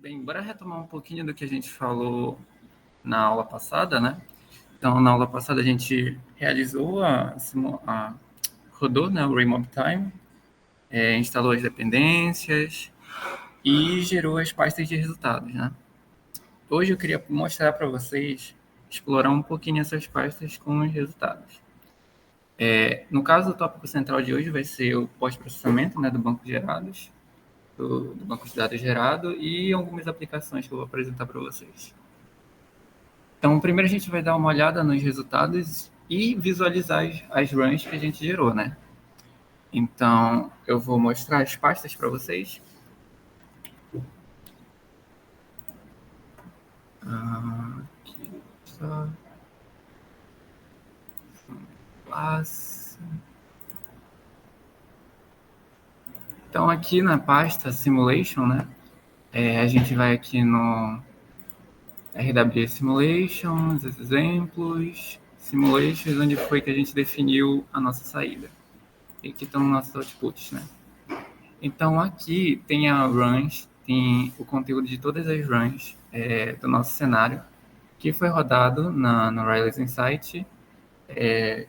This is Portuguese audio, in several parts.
Bem, bora retomar um pouquinho do que a gente falou na aula passada, né? Então, na aula passada a gente realizou rodou, né, o Remote Time, instalou as dependências e gerou as pastas de resultados, né? Hoje eu queria mostrar para vocês, explorar um pouquinho essas pastas com os resultados. No caso, o tópico central de hoje vai ser o pós-processamento, né, do banco de gerados, do banco de dados gerado e algumas aplicações que eu vou apresentar para vocês. Então, primeiro a gente vai dar uma olhada nos resultados e visualizar as runs que a gente gerou, né? Então, eu vou mostrar as pastas para vocês. Aqui, só. Então, aqui na pasta Simulation, né? A gente vai aqui no RWS Simulations, exemplos, Simulations, onde foi que a gente definiu a nossa saída. E aqui estão nossos outputs, né? Então, aqui tem a runs, tem o conteúdo de todas as runs do nosso cenário, que foi rodado no Rails Insight,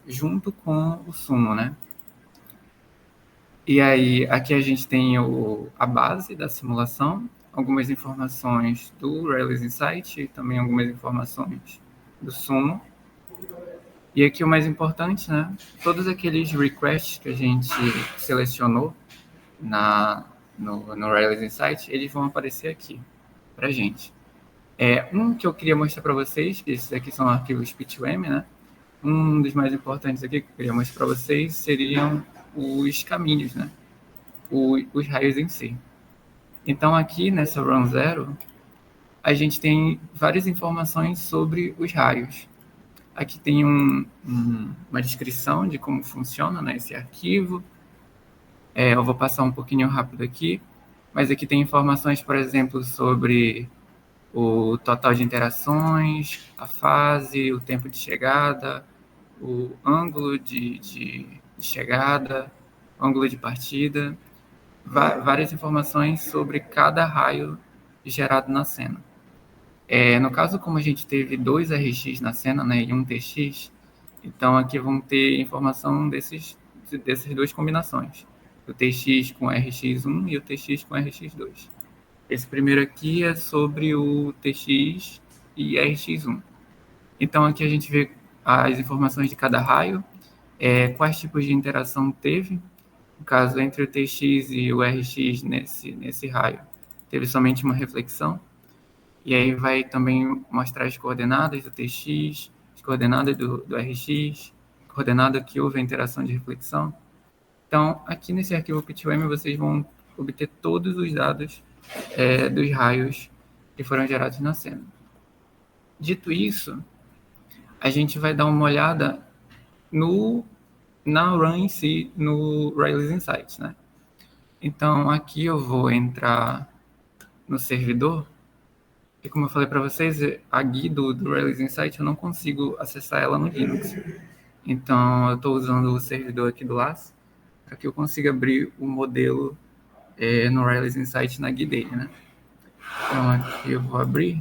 junto com o Sumo, né? E aí, aqui a gente tem a base da simulação, algumas informações do Rails Insight, e também algumas informações do Sumo. E aqui o mais importante, né? Todos aqueles requests que a gente selecionou no Rails Insight, eles vão aparecer aqui para gente. Um que eu queria mostrar para vocês, que esses aqui são arquivos P2M, né? Um dos mais importantes aqui que eu queria mostrar para vocês seriam os caminhos, né? Os raios em si. Então, aqui nessa Run 0, a gente tem várias informações sobre os raios. Aqui tem uma descrição de como funciona, né, esse arquivo. Eu vou passar um pouquinho rápido aqui, mas aqui tem informações, por exemplo, sobre o total de interações, a fase, o tempo de chegada, o ângulo de chegada, o ângulo de partida, várias informações sobre cada raio gerado na cena. No caso, como a gente teve 2 RX na cena, né, e um TX, então aqui vão ter informação dessas 2 combinações, o TX com RX1 e o TX com RX2. Esse primeiro aqui é sobre o TX e RX1. Então aqui a gente vê as informações de cada raio, quais tipos de interação teve. No caso, entre o TX e o RX nesse raio, teve somente uma reflexão. E aí vai também mostrar as coordenadas do TX, as coordenadas do RX, coordenada que houve a interação de reflexão. Então, aqui nesse arquivo P2M, vocês vão obter todos os dados dos raios que foram gerados na cena. Dito isso, a gente vai dar uma olhada na run em si, no Rails Insight, né? Então, aqui eu vou entrar no servidor, e como eu falei para vocês, a GUI do Rails Insight eu não consigo acessar ela no Linux. Então, eu estou usando o servidor aqui do LAS, para que eu consiga abrir o modelo no Rails Insight na GUI dele, né? Então, aqui eu vou abrir.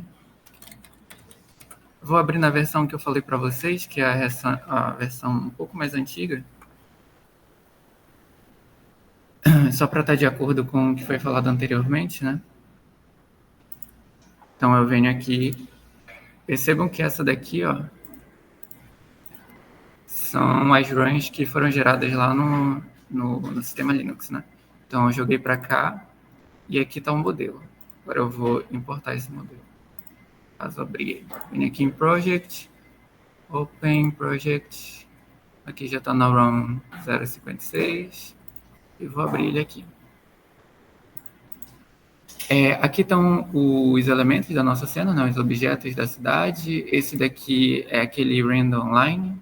Vou abrir na versão que eu falei para vocês, que é a versão um pouco mais antiga, só para estar de acordo com o que foi falado anteriormente, né? Então, eu venho aqui. Percebam que essa daqui, ó, são as runs que foram geradas lá no sistema Linux, né? Então, eu joguei para cá e aqui está um modelo. Agora eu vou importar esse modelo. Caso eu abri ele. Vem aqui em Project, Open Project. Aqui já está na run 056 e vou abrir ele aqui. Aqui estão os elementos da nossa cena, né, os objetos da cidade. Esse daqui é aquele random line,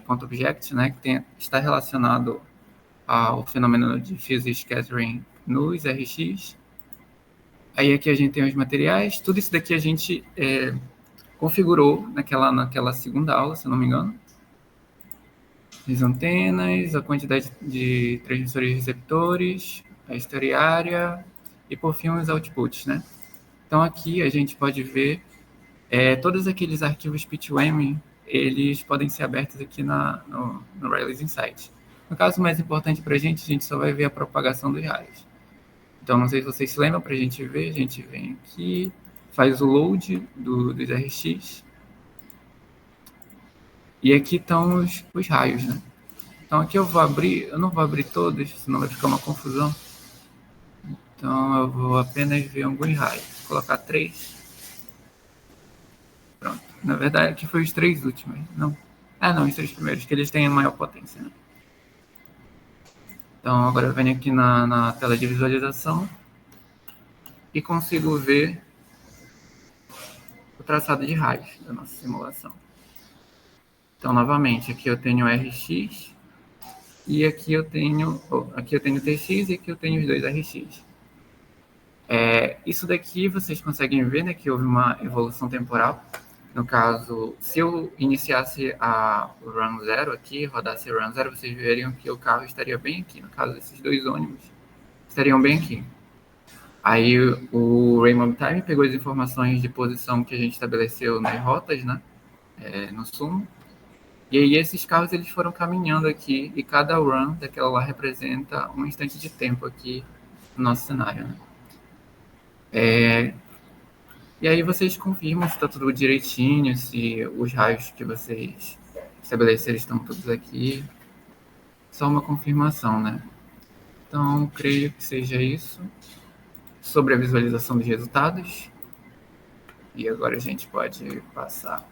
.object, né, que está relacionado ao fenômeno de diffuse scattering nos RX. Aí aqui a gente tem os materiais. Tudo isso daqui a gente configurou naquela segunda aula, se eu não me engano. As antenas, a quantidade de transmissores e receptores, a historiária e, por fim, os outputs, né? Então aqui a gente pode ver todos aqueles arquivos PitchWem, eles podem ser abertos aqui no Rails Insight. No caso mais importante para a gente só vai ver a propagação dos raios. Então, não sei se vocês se lembram, para a gente ver, a gente vem aqui, faz o load dos RX, e aqui estão os raios, né? Então aqui eu não vou abrir todos, senão vai ficar uma confusão. Então eu vou apenas ver alguns raios. Vou colocar 3. Pronto. Na verdade, aqui foi os 3 últimos. Não. Não, os 3 primeiros, que eles têm a maior potência, né? Então agora eu venho aqui na tela de visualização e consigo ver o traçado de raios da nossa simulação. Então, novamente, aqui eu tenho RX e aqui eu tenho TX e aqui eu tenho os dois RX. Isso daqui vocês conseguem ver, né, que houve uma evolução temporal. No caso, se eu iniciasse o Run 0 aqui, rodasse o Run 0, vocês veriam que o carro estaria bem aqui. No caso, esses dois ônibus estariam bem aqui. Aí o Rainbow Time pegou as informações de posição que a gente estabeleceu nas rotas, né, no sumo. E aí esses carros eles foram caminhando aqui e cada run daquela lá representa um instante de tempo aqui no nosso cenário, né? E aí vocês confirmam se está tudo direitinho, se os raios que vocês estabeleceram estão todos aqui. Só uma confirmação, né? Então, creio que seja isso. Sobre a visualização dos resultados. E agora a gente pode passar.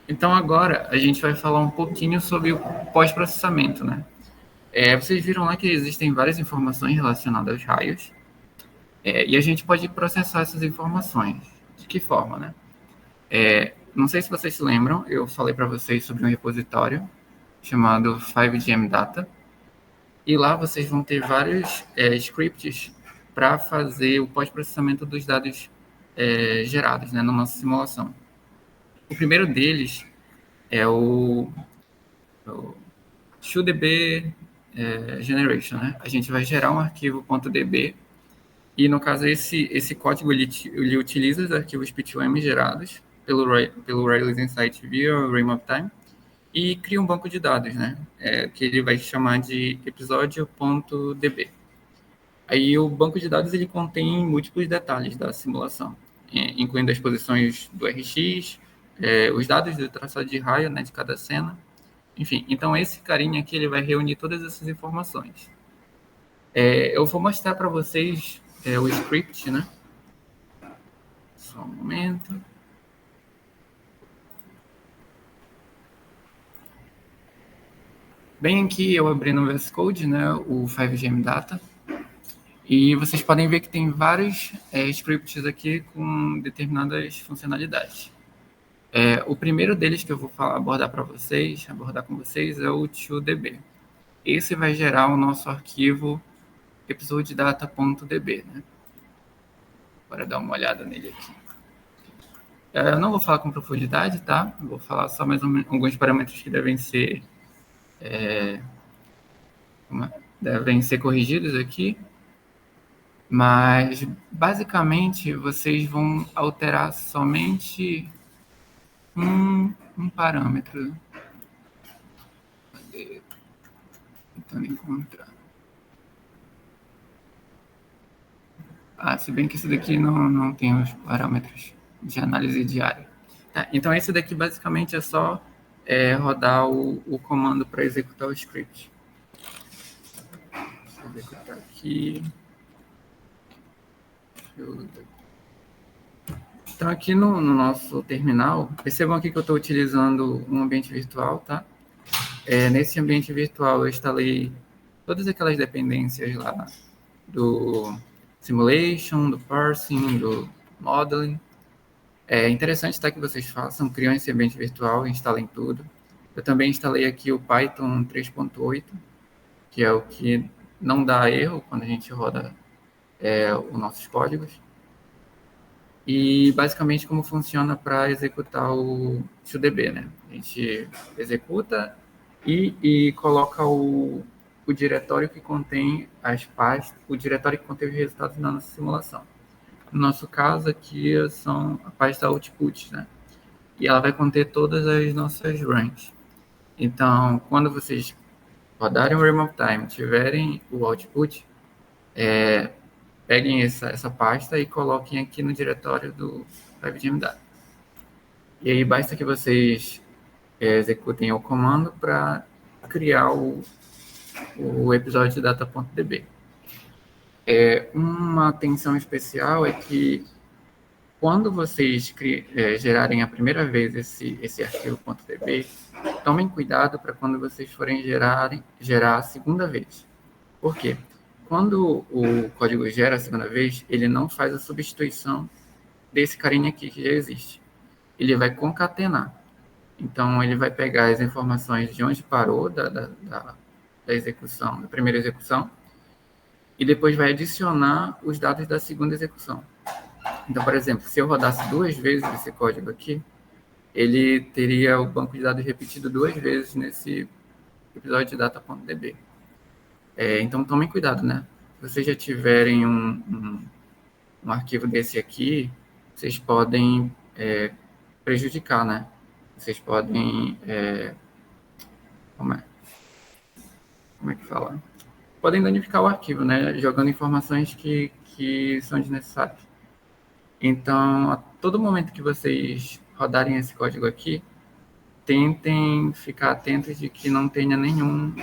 Então, agora a gente vai falar um pouquinho sobre o pós-processamento, né? Vocês viram lá que existem várias informações relacionadas aos raios. E a gente pode processar essas informações. De que forma, né? Não sei se vocês se lembram, eu falei para vocês sobre um repositório chamado 5GM Data. E lá vocês vão ter vários scripts para fazer o pós-processamento dos dados gerados, né, na nossa simulação. O primeiro deles é o toDB generation, né? A gente vai gerar um arquivo .db e, no caso, esse código ele utiliza os arquivos PitchWem gerados pelo Rails Insight via RainMapTime e cria um banco de dados, né? Que ele vai chamar de episódio.db. Aí o banco de dados ele contém múltiplos detalhes da simulação, incluindo as posições do RX, os dados do traçado de raio, né, de cada cena. Enfim, então esse carinha aqui ele vai reunir todas essas informações. Eu vou mostrar para vocês o script, né? Só um momento. Bem aqui eu abri no VS Code, né, o 5GM Data. E vocês podem ver que tem vários scripts aqui com determinadas funcionalidades. O primeiro deles que eu vou abordar com vocês, é o toDB. Esse vai gerar o nosso arquivo episodedata.db, né? Bora dar uma olhada nele aqui. Eu não vou falar com profundidade, tá? Vou falar só mais alguns parâmetros que devem ser corrigidos aqui. Mas, basicamente, vocês vão alterar somente um parâmetro. Cadê? Tentando encontrar. Se bem que esse daqui não tem os parâmetros de análise diária. Tá, então, esse daqui, basicamente, é só rodar o comando para executar o script. Deixa eu executar aqui. Então, aqui no nosso terminal, percebam aqui que eu estou utilizando um ambiente virtual, tá? Nesse ambiente virtual, eu instalei todas aquelas dependências lá do simulation, do parsing, do modeling. É interessante, tá, que vocês façam, criam esse ambiente virtual, instalem tudo. Eu também instalei aqui o Python 3.8, que é o que não dá erro quando a gente roda os nossos códigos. E basicamente como funciona para executar o toDB, né? A gente executa e coloca o o diretório que contém as pastas, o diretório que contém os resultados da nossa simulação. No nosso caso aqui são a pasta output, né? E ela vai conter todas as nossas runs. Então, quando vocês rodarem o Remote Time, tiverem o output, peguem essa pasta e coloquem aqui no diretório do PipeGMW. E aí basta que vocês executem o comando para criar o episódio de data.db. Uma atenção especial é que quando vocês gerarem a primeira vez esse arquivo .db, tomem cuidado para quando vocês forem gerar a segunda vez. Por quê? Quando o código gera a segunda vez, ele não faz a substituição desse carinha aqui que já existe. Ele vai concatenar. Então, ele vai pegar as informações de onde parou da execução, da primeira execução, e depois vai adicionar os dados da segunda execução. Então, por exemplo, se eu rodasse 2 vezes esse código aqui, ele teria o banco de dados repetido 2 vezes nesse episódio de data.db. Então, tomem cuidado, né? Se vocês já tiverem um arquivo desse aqui, vocês podem prejudicar, né? Vocês podem... como é que fala? Podem danificar o arquivo, né? Jogando informações que são desnecessárias. Então, a todo momento que vocês rodarem esse código aqui, tentem ficar atentos de que não tenha nenhum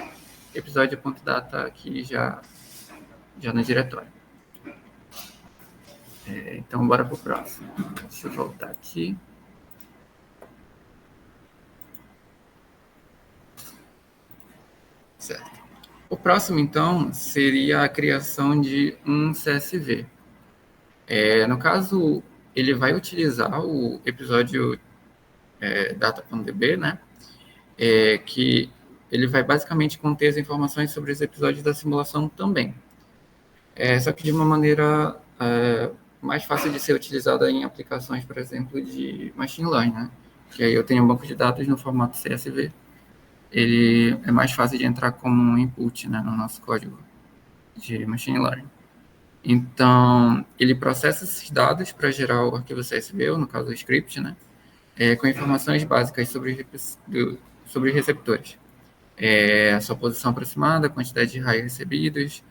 episódio .data aqui já no diretório. Então, bora pro próximo. Deixa eu voltar aqui. Certo. O próximo, então, seria a criação de um CSV. No caso, ele vai utilizar o episódio data.db, né? Que ele vai basicamente conter as informações sobre os episódios da simulação também. Só que de uma maneira mais fácil de ser utilizada em aplicações, por exemplo, de machine learning, né? Que aí eu tenho um banco de dados no formato CSV. Ele é mais fácil de entrar como um input, né, no nosso código de machine learning. Então, ele processa esses dados para gerar o arquivo CSV, ou no caso o script, né, com informações básicas sobre receptores. A sua posição aproximada, a quantidade de raios recebidos,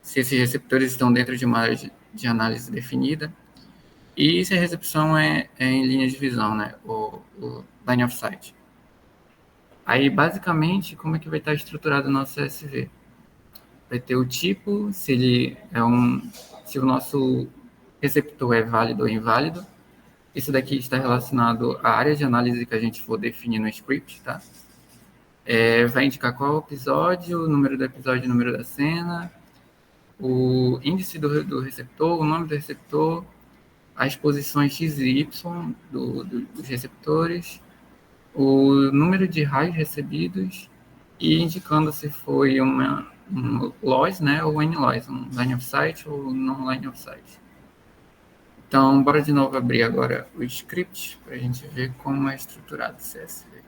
se esses receptores estão dentro de uma área de análise definida, e se a recepção é em linha de visão, né, o line of sight. Aí, basicamente, como é que vai estar estruturado o nosso CSV? Vai ter o tipo, se o nosso receptor é válido ou inválido. Isso daqui está relacionado à área de análise que a gente for definir no script, tá? Vai indicar qual episódio, o número do episódio, o número da cena, o índice do receptor, o nome do receptor, as posições X e Y dos receptores, o número de raios recebidos e indicando se foi um loss, né, ou N-loss, um line of sight ou não line of sight. Então, bora de novo abrir agora o script para a gente ver como é estruturado o CSV.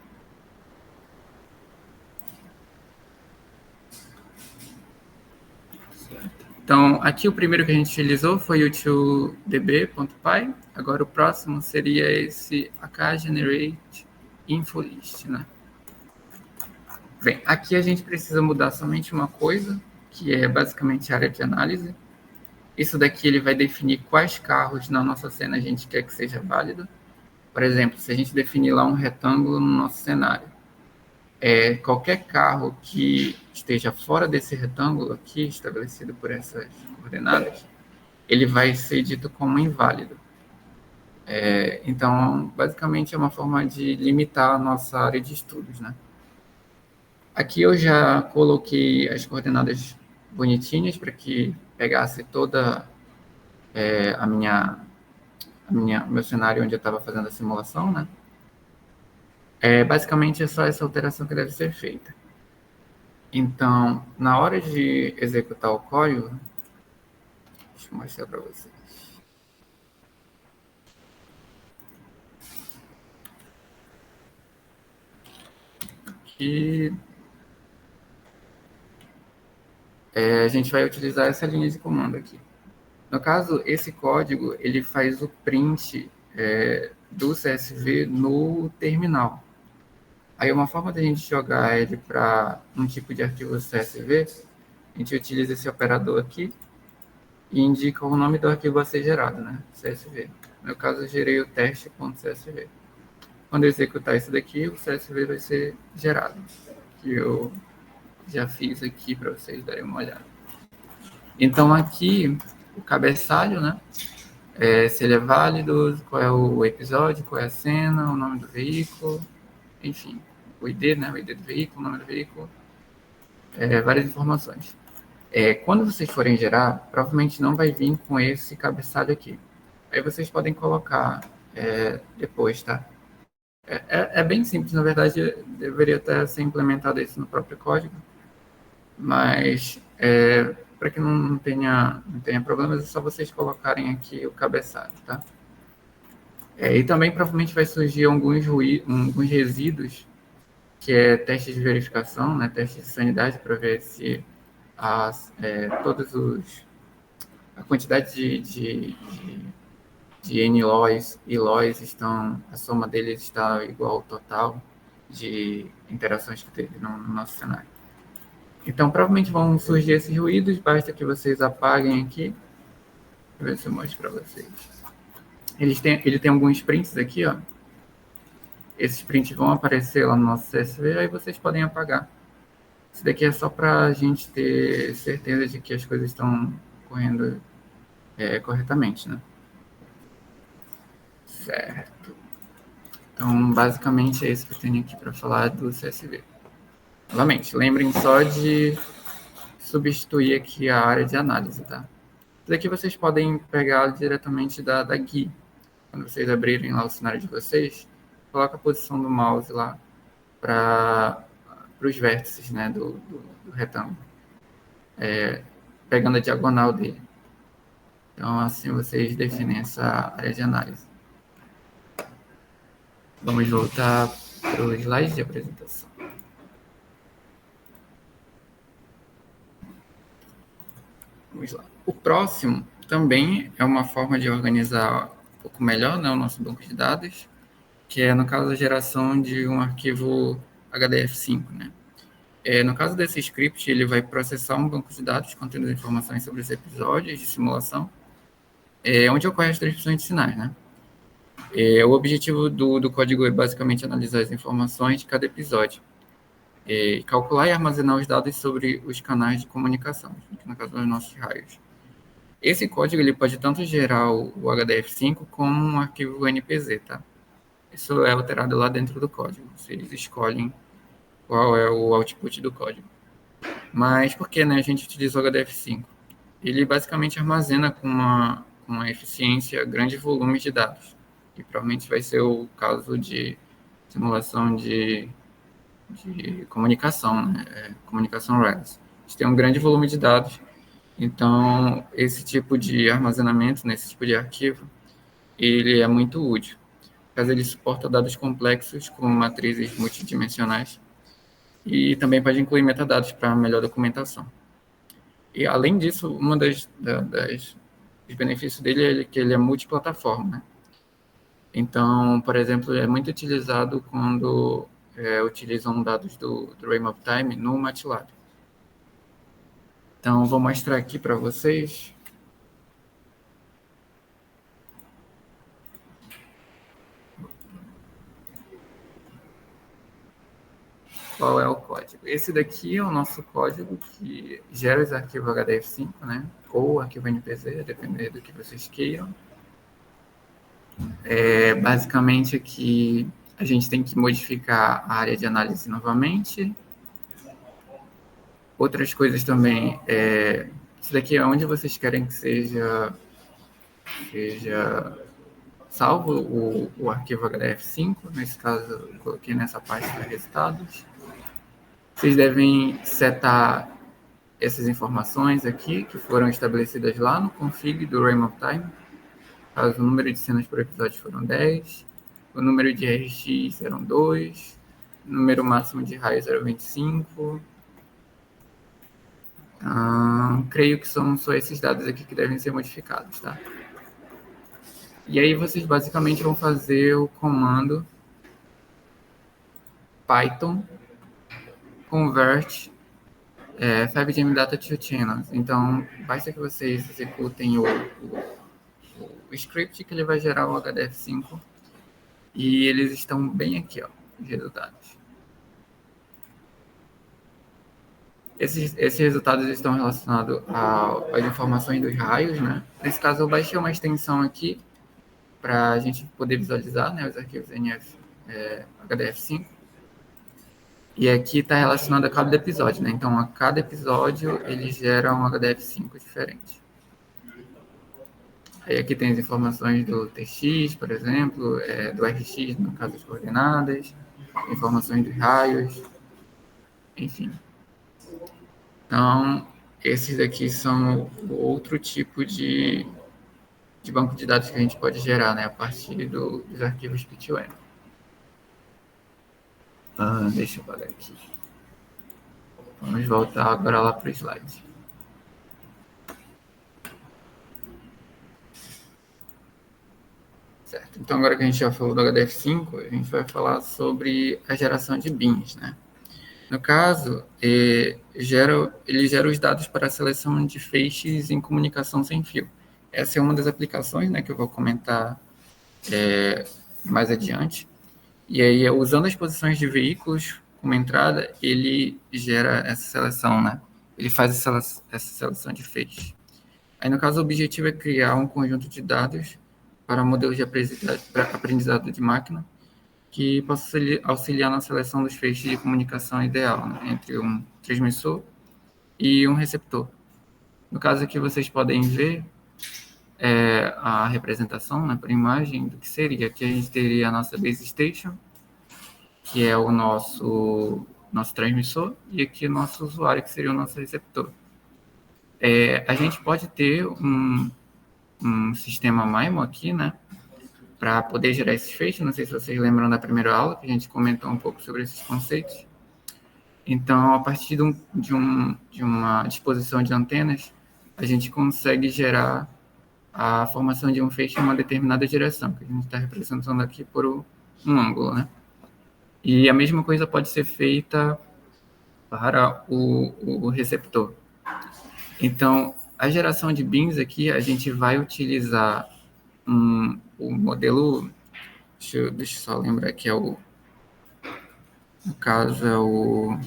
Então, aqui o primeiro que a gente utilizou foi o todb.py. Agora o próximo seria esse akgenerate infolist, né? Bem, aqui a gente precisa mudar somente uma coisa, que é basicamente a área de análise. Isso daqui ele vai definir quais carros na nossa cena a gente quer que seja válido. Por exemplo, se a gente definir lá um retângulo no nosso cenário, qualquer carro que esteja fora desse retângulo aqui, estabelecido por essas coordenadas, ele vai ser dito como inválido. Então, basicamente, é uma forma de limitar a nossa área de estudos, né? Aqui eu já coloquei as coordenadas bonitinhas para que pegasse toda meu cenário onde eu estava fazendo a simulação, né? Basicamente é só essa alteração que deve ser feita. Então, na hora de executar o código, deixa eu mostrar para vocês. Aqui. a gente vai utilizar essa linha de comando aqui. No caso, esse código ele faz o print do CSV no terminal. Aí uma forma de a gente jogar ele para um tipo de arquivo CSV, a gente utiliza esse operador aqui e indica o nome do arquivo a ser gerado, né? CSV. No meu caso, eu gerei o teste.csv. Quando eu executar isso daqui, o CSV vai ser gerado, que eu já fiz aqui para vocês darem uma olhada. Então aqui, o cabeçalho, né? Se ele é válido, qual é o episódio, qual é a cena, o nome do veículo, enfim, o ID, né? O ID do veículo, o nome do veículo, várias informações. Quando vocês forem gerar, provavelmente não vai vir com esse cabeçalho aqui. Aí vocês podem colocar depois, tá? É bem simples, na verdade, deveria até ser implementado isso no próprio código, mas para que não tenha problemas, é só vocês colocarem aqui o cabeçalho, tá? E também provavelmente vai surgir alguns resíduos, que é testes de verificação, né, testes de sanidade, para ver se todos a quantidade de N-LOIs e LOIs estão, a soma deles está igual ao total de interações que teve no nosso cenário. Então, provavelmente vão surgir esses ruídos, basta que vocês apaguem aqui. Deixa eu ver se eu mostro para vocês. Ele tem alguns prints aqui, ó. Esses prints vão aparecer lá no nosso CSV, aí vocês podem apagar. Isso daqui é só para a gente ter certeza de que as coisas estão correndo corretamente, né? Certo. Então, basicamente é isso que eu tenho aqui para falar do CSV. Novamente, lembrem só de substituir aqui a área de análise, tá? Isso daqui vocês podem pegar diretamente da GUI. Quando vocês abrirem lá o cenário de vocês, coloca a posição do mouse lá para os vértices, né, do retângulo, pegando a diagonal dele. Então, assim vocês definem essa área de análise. Vamos voltar para o slide de apresentação. Vamos lá. O próximo também é uma forma de organizar um pouco melhor, né, o nosso banco de dados, que é, no caso, a geração de um arquivo HDF5, né? No caso desse script, ele vai processar um banco de dados contendo informações sobre os episódios de simulação, onde ocorrem as transcrições de sinais, né? O objetivo do código é basicamente analisar as informações de cada episódio, calcular e armazenar os dados sobre os canais de comunicação, que no caso são os nossos raios. Esse código ele pode tanto gerar o HDF5 como um arquivo NPZ, tá? Isso é alterado lá dentro do código. Vocês escolhem qual é o output do código. Mas por que, né, a gente utiliza o HDF5? Ele basicamente armazena com uma eficiência grande volume de dados, que provavelmente vai ser o caso de simulação de comunicação, né? Comunicação RES. A gente tem um grande volume de dados, então esse tipo de armazenamento, nesse tipo de arquivo, ele é muito útil, caso ele suporta dados complexos como matrizes multidimensionais e também pode incluir metadados para melhor documentação. E, além disso, dos benefícios dele é que ele é multiplataforma, né? Então, por exemplo, é muito utilizado quando utilizam dados do Reign of Time no MATLAB. Então, vou mostrar aqui para vocês. Qual é o código? Esse daqui é o nosso código que gera os arquivos HDF5, né? Ou arquivo NPZ, a depender do que vocês queiram. Basicamente aqui a gente tem que modificar a área de análise novamente. Outras coisas também, isso daqui é onde vocês querem que seja salvo o arquivo HDF5, nesse caso eu coloquei nessa parte de resultados. Vocês devem setar essas informações aqui, que foram estabelecidas lá no config do Reign of Time. Caso o número de cenas por episódio foram 10, o número de RX eram 2, o número máximo de raios era 25. Creio que são só esses dados aqui que devem ser modificados, tá? E aí vocês basicamente vão fazer o comando Python convert 5GM data to channels. Então, basta que vocês executem o script que ele vai gerar o HDF5 e eles estão bem aqui, ó, os resultados. Esses resultados estão relacionados às informações dos raios, né? Nesse caso, eu baixei uma extensão aqui para a gente poder visualizar, né, os arquivos NF, HDF5. E aqui está relacionado a cada episódio, né? Então, a cada episódio, ele gera um HDF5 diferente. Aí aqui tem as informações do TX, por exemplo, do RX, no caso das coordenadas, informações dos raios, enfim. Então, esses aqui são o outro tipo de banco de dados que a gente pode gerar, né, a partir dos arquivos PyTorch. Deixa eu apagar aqui. Vamos voltar agora lá para o slide. Certo. Então, agora que a gente já falou do HDF5, a gente vai falar sobre a geração de bins, né? No caso, ele gera os dados para a seleção de feixes em comunicação sem fio. Essa é uma das aplicações, né, que eu vou comentar mais adiante. E aí, usando as posições de veículos como entrada, ele gera essa seleção, né? Ele faz essa seleção de feixes. Aí, no caso, o objetivo é criar um conjunto de dados para modelos de aprendizado de máquina que possa auxiliar na seleção dos feixes de comunicação ideal, né, entre um transmissor e um receptor. No caso aqui, vocês podem ver a representação, né, por imagem do que seria. Aqui a gente teria a nossa base station, que é o nosso transmissor, e aqui o nosso usuário, que seria o nosso receptor. A gente pode ter um sistema MIMO aqui, né, para poder gerar esses feixes. Não sei se vocês lembram da primeira aula, que a gente comentou um pouco sobre esses conceitos. Então, a partir de uma disposição de antenas, a gente consegue gerar a formação de um feixe em uma determinada direção, que a gente está representando aqui por um ângulo, né? E a mesma coisa pode ser feita para o receptor. Então, a geração de bins aqui, a gente vai utilizar o modelo, deixa eu só lembrar que no caso é o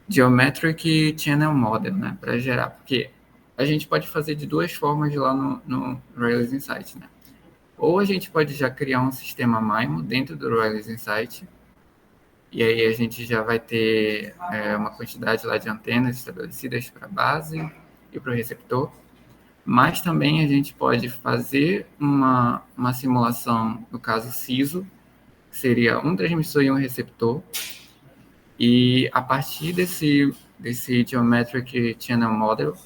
Geometric Channel Model, né, para gerar, porque a gente pode fazer de duas formas lá no Rails Insight, né? Ou a gente pode já criar um sistema MIMO dentro do Rails Insight, e aí a gente já vai ter uma quantidade lá de antenas estabelecidas para a base e para o receptor, mas também a gente pode fazer uma simulação, no caso CISO, que seria um transmissor e um receptor, e a partir desse Geometric Channel Model,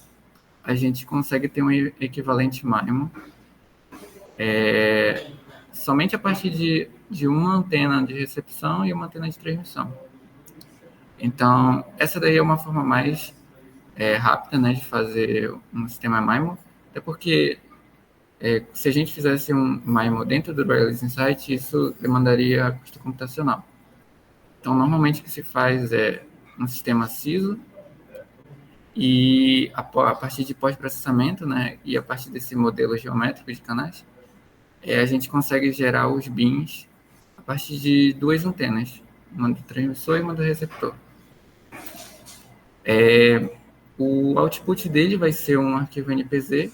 a gente consegue ter um equivalente MIMO somente a partir de uma antena de recepção e uma antena de transmissão. Então, essa daí é uma forma mais rápida, né, de fazer um sistema MIMO, até porque se a gente fizesse um MIMO dentro do Rails Insight, isso demandaria custo computacional. Então, normalmente o que se faz é um sistema CISO, e a partir de pós-processamento, né, e a partir desse modelo geométrico de canais, a gente consegue gerar os bins a partir de duas antenas, uma do transmissor e uma do receptor. O output dele vai ser um arquivo NPZ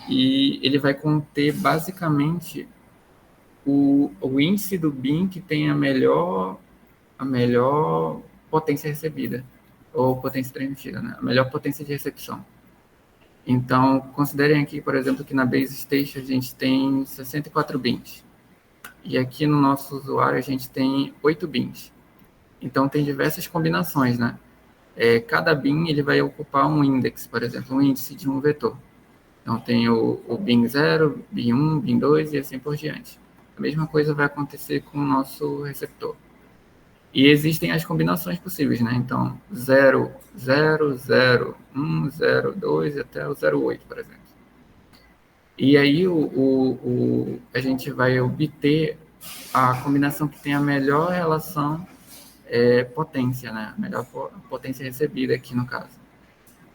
e ele vai conter basicamente o índice do bin que tem a melhor potência recebida, ou potência transmitida, né? A melhor potência de recepção. Então, considerem aqui, por exemplo, que na base station a gente tem 64 bins. E aqui no nosso usuário a gente tem 8 bins. Então, tem diversas combinações, né? Cada bin ele vai ocupar um index, por exemplo, um índice de um vetor. Então, tem o bin 0, bin 1, bin 2 e assim por diante. A mesma coisa vai acontecer com o nosso receptor. E existem as combinações possíveis, né? Então, 0, 0, 0, 1, 0, 2 até o 0,8, por exemplo. E aí a gente vai obter a combinação que tem a melhor relação potência, né? A melhor potência recebida aqui no caso.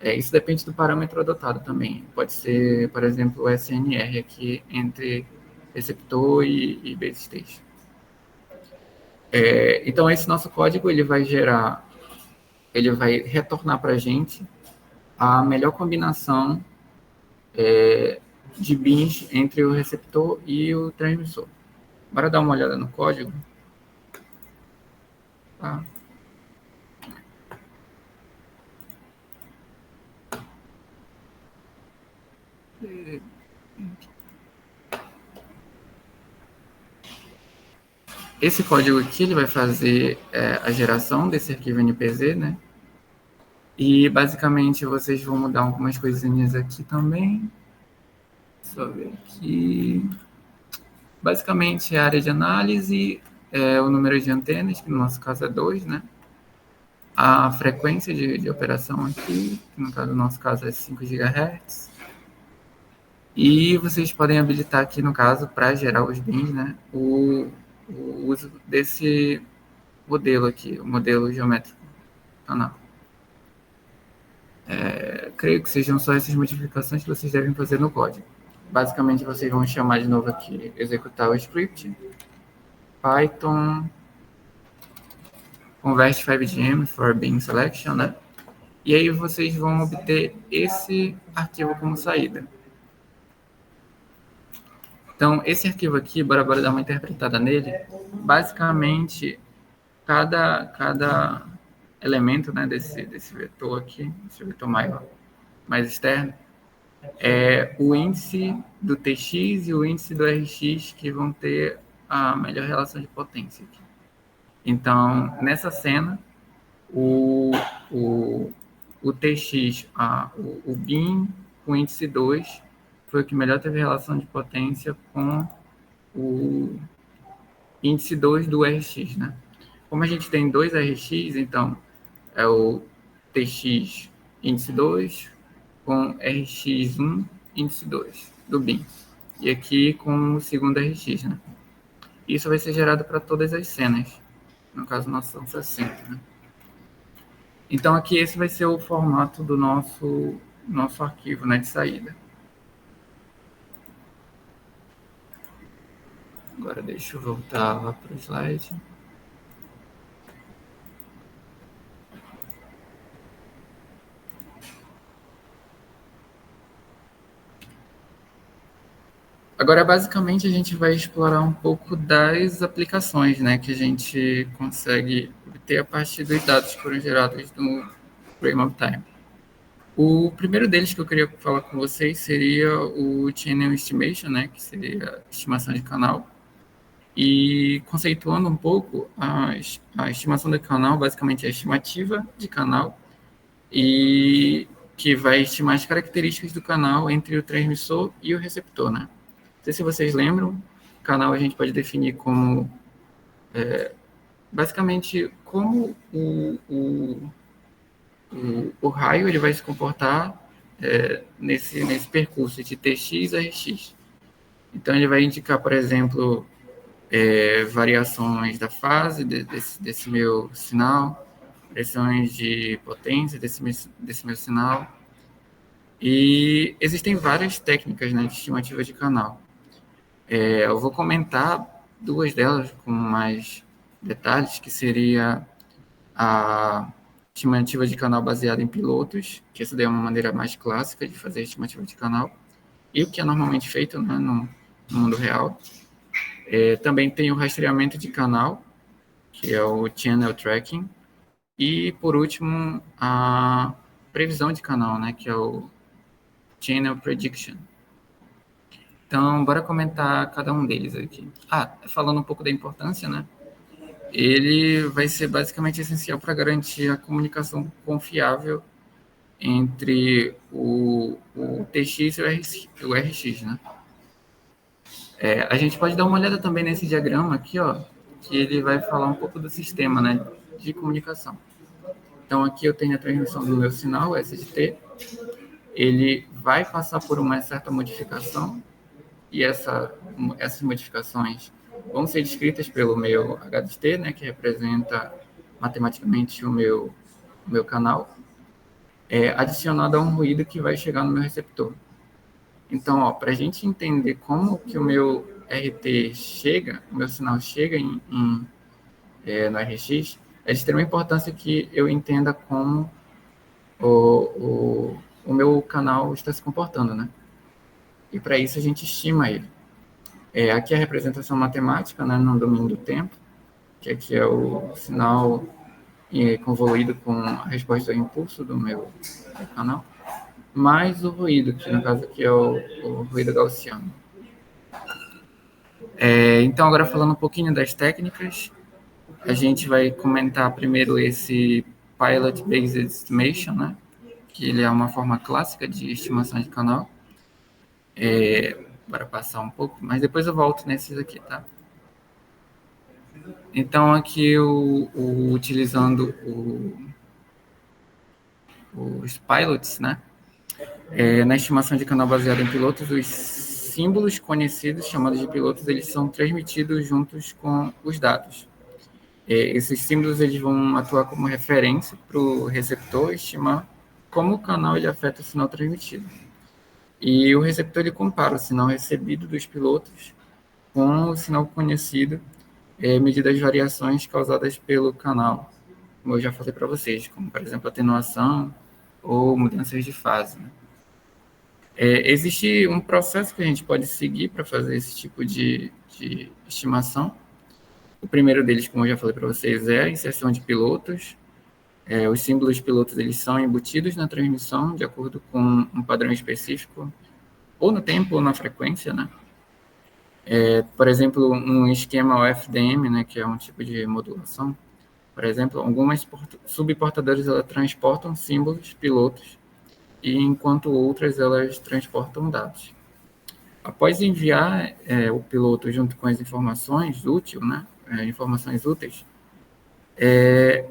Isso depende do parâmetro adotado também. Pode ser, por exemplo, o SNR aqui entre receptor e base station. Então, esse nosso código ele vai retornar para a gente a melhor combinação de bins entre o receptor e o transmissor. Bora dar uma olhada no código. Tá? Esse código aqui ele vai fazer a geração desse arquivo NPZ, né? E basicamente vocês vão mudar algumas coisinhas aqui também. Deixa eu ver aqui. Basicamente a área de análise, o número de antenas, que no nosso caso é 2, né? A frequência de operação aqui, que no nosso caso é 5 GHz. E vocês podem habilitar aqui, no caso, para gerar os bins, né? O uso desse modelo aqui, o modelo geométrico canal. Creio que sejam só essas modificações que vocês devem fazer no código. Basicamente, vocês vão chamar de novo aqui, executar o script, Python, convert 5GM for bin selection, né? E aí vocês vão obter esse arquivo como saída. Então, esse arquivo aqui, bora dar uma interpretada nele. Basicamente, cada elemento, né, desse vetor aqui, esse vetor mais externo, é o índice do Tx e o índice do Rx que vão ter a melhor relação de potência aqui. Então, nessa cena, o Tx, o bin com índice 2, foi o que melhor teve relação de potência com o índice 2 do Rx, né? Como a gente tem 2 Rx, então é o Tx índice 2 com Rx1 índice 2 do bin. E aqui com o segundo Rx, né? Isso vai ser gerado para todas as cenas. No caso, nós são 60, né? Então, aqui esse vai ser o formato do nosso arquivo, né, de saída. Agora, deixa eu voltar lá para o slide. Agora, basicamente, a gente vai explorar um pouco das aplicações, né, que a gente consegue obter a partir dos dados que foram gerados no Frame of Time. O primeiro deles que eu queria falar com vocês seria o Channel Estimation, né, que seria a estimação de canal. E conceituando um pouco, a estimação de canal basicamente é a estimativa de canal e que vai estimar as características do canal entre o transmissor e o receptor, né? Não sei se vocês lembram, canal a gente pode definir como basicamente como o raio ele vai se comportar nesse percurso de Tx a Rx. Então ele vai indicar, por exemplo, variações da fase desse meu sinal, pressões de potência desse meu sinal. E existem várias técnicas, né, de estimativa de canal. Eu vou comentar duas delas com mais detalhes, que seria a estimativa de canal baseada em pilotos, que essa daí é uma maneira mais clássica de fazer estimativa de canal, e o que é normalmente feito, né, no mundo real. Também tem o rastreamento de canal, que é o channel tracking, e por último a previsão de canal, né, que é o channel prediction. Então, bora comentar cada um deles aqui. Falando um pouco da importância, né? Ele vai ser basicamente essencial para garantir a comunicação confiável entre o TX e o RX, né? A gente pode dar uma olhada também nesse diagrama aqui, ó. que ele vai falar um pouco do sistema, né, de comunicação. Então, aqui eu tenho a transmissão do meu sinal SDT, ele vai passar por uma certa modificação, e essas modificações vão ser descritas pelo meu HDT, né, que representa matematicamente o meu canal, adicionado a um ruído que vai chegar no meu receptor. Então, para a gente entender como que o meu RT chega, o meu sinal chega no RX, é de extrema importância que eu entenda como o meu canal está se comportando, né? E para isso a gente estima ele. Aqui é a representação matemática, né, no domínio do tempo, que aqui é o sinal convoluído com a resposta ao impulso do meu canal, mais o ruído, que no caso aqui é o ruído gaussiano. Então, agora falando um pouquinho das técnicas, a gente vai comentar primeiro esse Pilot Based Estimation, né, que ele é uma forma clássica de estimação de canal. Para passar um pouco, mas depois eu volto nesses aqui, tá? Então, aqui utilizando os pilots, né? Na estimação de canal baseada em pilotos, os símbolos conhecidos, chamados de pilotos, eles são transmitidos juntos com os dados. Esses símbolos eles vão atuar como referência para o receptor estimar como o canal ele afeta o sinal transmitido. E o receptor ele compara o sinal recebido dos pilotos com o sinal conhecido, medindo as variações causadas pelo canal, como eu já falei para vocês, como, por exemplo, atenuação ou mudanças de fase. Né? Existe um processo que a gente pode seguir para fazer esse tipo de estimação. O primeiro deles, como eu já falei para vocês, é a inserção de pilotos. Os símbolos de pilotos eles são embutidos na transmissão de acordo com um padrão específico, ou no tempo ou na frequência, né? Por exemplo, um esquema OFDM, né, que é um tipo de modulação. Por exemplo, algumas subportadoras elas transportam símbolos pilotos, e enquanto outras elas transportam dados. Após enviar o piloto junto com as informações úteis, né, informações úteis,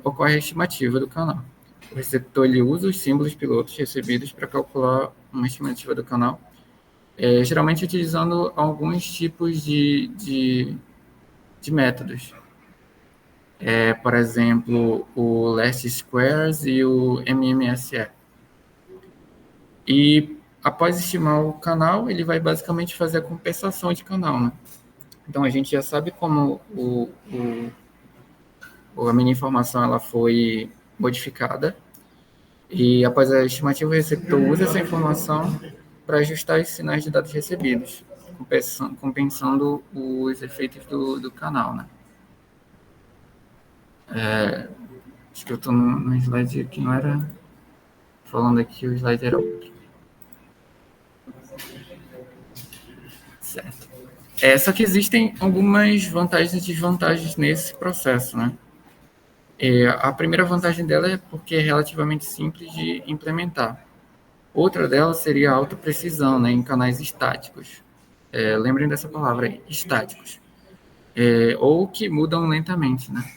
ocorre a estimativa do canal. O receptor ele usa os símbolos pilotos recebidos para calcular uma estimativa do canal, geralmente utilizando alguns tipos de métodos. Por exemplo, o Least Squares e o MMSE. E após estimar o canal, ele vai basicamente fazer a compensação de canal, né? Então a gente já sabe como a minha informação ela foi modificada, e após a estimativa, o receptor usa essa informação para ajustar os sinais de dados recebidos, compensando os efeitos do canal, né? Acho que eu estou no slide que não era... Falando aqui, o slide era outro. Certo. Só que existem algumas vantagens e desvantagens nesse processo, né? A primeira vantagem dela é porque é relativamente simples de implementar. Outra delas seria a alta precisão, né, em canais estáticos. Lembrem dessa palavra aí, estáticos. Ou que mudam lentamente, né?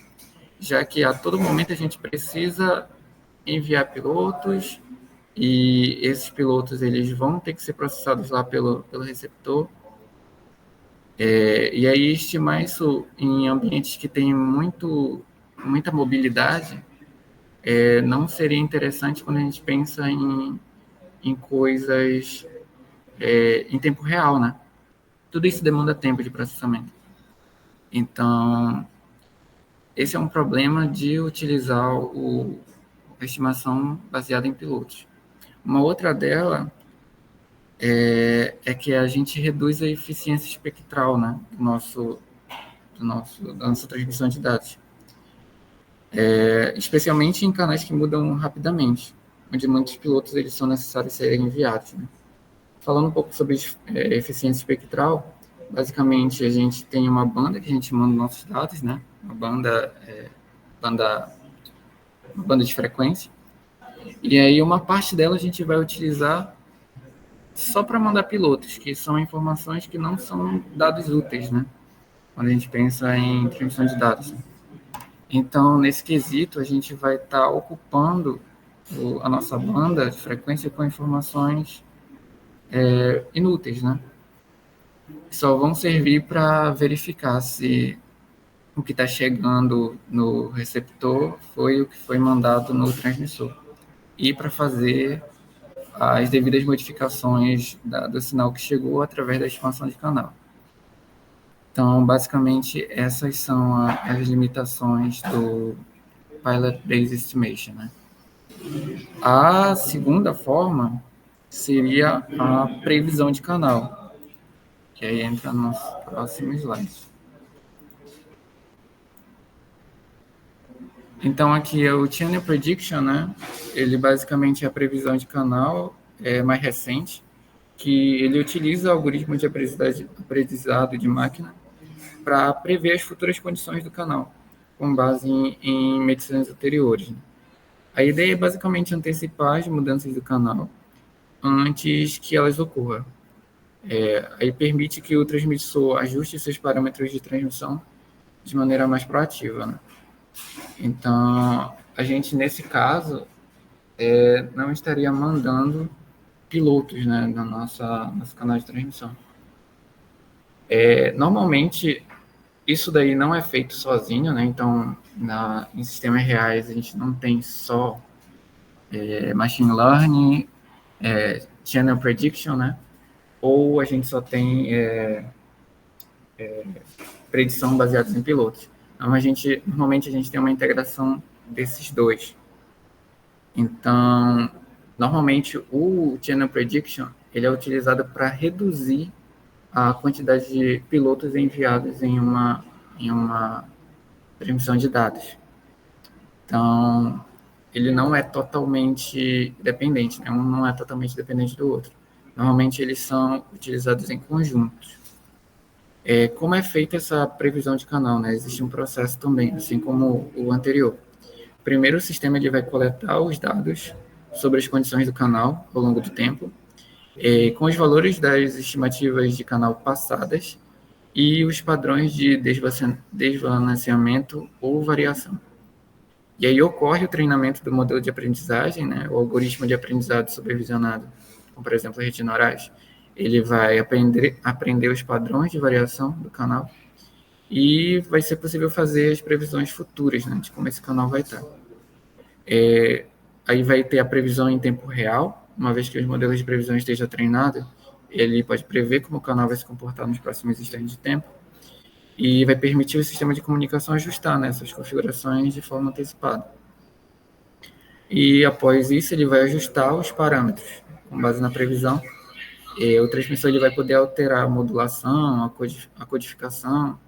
Já que a todo momento a gente precisa enviar pilotos, e esses pilotos eles vão ter que ser processados lá pelo receptor. E aí estimar isso em ambientes que tem muita mobilidade não seria interessante quando a gente pensa em coisas em tempo real, né? Tudo isso demanda tempo de processamento. Então, esse é um problema de utilizar a estimação baseada em pilotos. Uma outra dela é que a gente reduz a eficiência espectral, né, da nossa transmissão de dados. Especialmente em canais que mudam rapidamente, onde muitos pilotos eles são necessários serem enviados. Né? Falando um pouco sobre eficiência espectral, basicamente a gente tem uma banda que a gente manda nossos dados, né? Uma banda de frequência, e aí uma parte dela a gente vai utilizar só para mandar pilotos, que são informações que não são dados úteis, né? quando a gente pensa em transmissão de dados. Então, nesse quesito, a gente vai estar ocupando a nossa banda de frequência com informações inúteis, né? Que só vão servir para verificar se o que está chegando no receptor foi o que foi mandado no transmissor. E para fazer as devidas modificações do sinal que chegou através da expansão de canal. Então, basicamente, essas são as limitações do Pilot Based Estimation, né? A segunda forma seria a previsão de canal, que aí entra no nosso próximo slide. Então, aqui é o Channel Prediction, né? Ele basicamente é a previsão de canal mais recente, que ele utiliza algoritmos de aprendizado de máquina para prever as futuras condições do canal, com base em medições anteriores. Né? A ideia é basicamente antecipar as mudanças do canal antes que elas ocorram. Aí permite que o transmissor ajuste seus parâmetros de transmissão de maneira mais proativa. Né? Então, a gente, nesse caso, não estaria mandando pilotos, né, no nosso canal de transmissão. Normalmente, isso daí não é feito sozinho, né? Então, em sistemas reais, a gente não tem só machine learning, channel prediction, né? Ou a gente só tem predição baseada em pilotos. Então, normalmente a gente tem uma integração desses dois. Então, normalmente o channel prediction ele é utilizado para reduzir a quantidade de pilotos enviados em uma transmissão de dados. Então, ele não é totalmente dependente, né? Um não é totalmente dependente do outro. Normalmente, eles são utilizados em conjunto. Como é feita essa previsão de canal? Né? Existe um processo também, assim como o anterior. Primeiro, o sistema ele vai coletar os dados sobre as condições do canal ao longo do tempo, com os valores das estimativas de canal passadas e os padrões de desbalanceamento ou variação. E aí ocorre o treinamento do modelo de aprendizagem, né, o algoritmo de aprendizado supervisionado, como por exemplo a rede de neurais. Ele vai aprender os padrões de variação do canal e vai ser possível fazer as previsões futuras, né, de como esse canal vai estar. Aí vai ter a previsão em tempo real, uma vez que os modelos de previsão estejam treinados, ele pode prever como o canal vai se comportar nos próximos instantes de tempo e vai permitir o sistema de comunicação ajustar essas configurações de forma antecipada. E após isso, ele vai ajustar os parâmetros com base na previsão. O transmissor ele vai poder alterar a modulação, a codificação,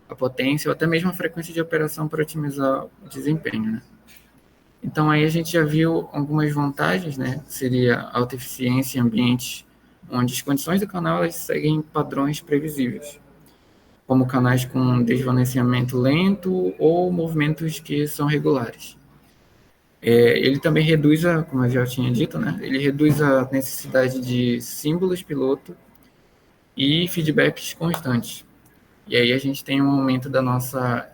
a potência ou até mesmo a frequência de operação para otimizar o desempenho. Né? Então, aí a gente já viu algumas vantagens, né? Seria alta eficiência em ambientes onde as condições do canal elas seguem padrões previsíveis, como canais com desvaneamento lento ou movimentos que são regulares. Ele também reduz, como eu já tinha dito, né? Ele reduz a necessidade de símbolos piloto e feedbacks constantes. E aí a gente tem um aumento da nossa